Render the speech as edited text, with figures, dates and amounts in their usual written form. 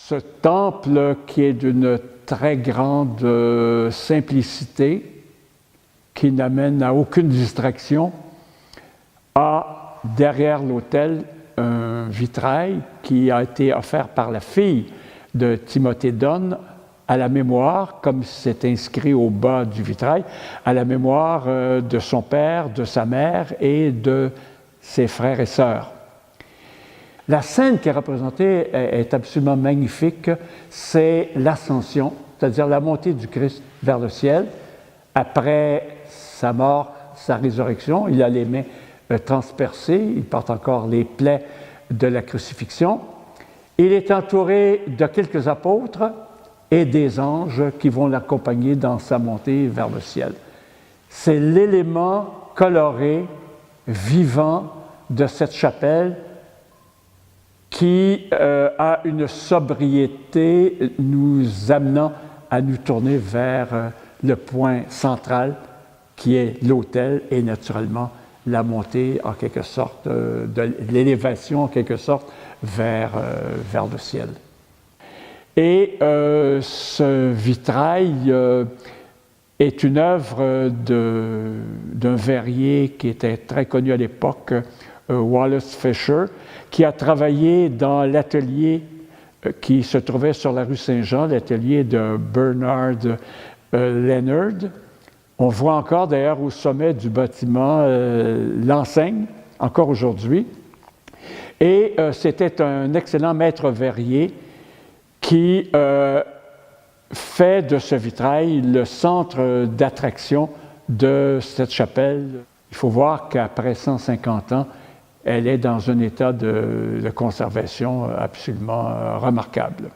Ce temple qui est d'une très grande simplicité, qui n'amène à aucune distraction, a derrière l'autel un vitrail qui a été offert par la fille de Timothée Doane à la mémoire, comme c'est inscrit au bas du vitrail, à la mémoire de son père, de sa mère et de ses frères et sœurs. La scène qui est représentée est absolument magnifique. C'est l'ascension, c'est-à-dire la montée du Christ vers le ciel. Après sa mort, sa résurrection, il a les mains transpercées, il porte encore les plaies de la crucifixion. Il est entouré de quelques apôtres et des anges qui vont l'accompagner dans sa montée vers le ciel. C'est l'élément coloré, vivant de cette chapelle qui a une sobriété nous amenant à nous tourner vers le point central qui est l'autel et naturellement la montée en quelque sorte, de l'élévation en quelque sorte vers le ciel. Et ce vitrail est une œuvre d'un verrier qui était très connu à l'époque, Wallace Fisher, qui a travaillé dans l'atelier qui se trouvait sur la rue Saint-Jean, l'atelier de Bernard Leonard. On voit encore d'ailleurs au sommet du bâtiment l'enseigne, encore aujourd'hui. Et c'était un excellent maître verrier qui fait de ce vitrail le centre d'attraction de cette chapelle. Il faut voir qu'après 150 ans, elle est dans un état de conservation absolument remarquable.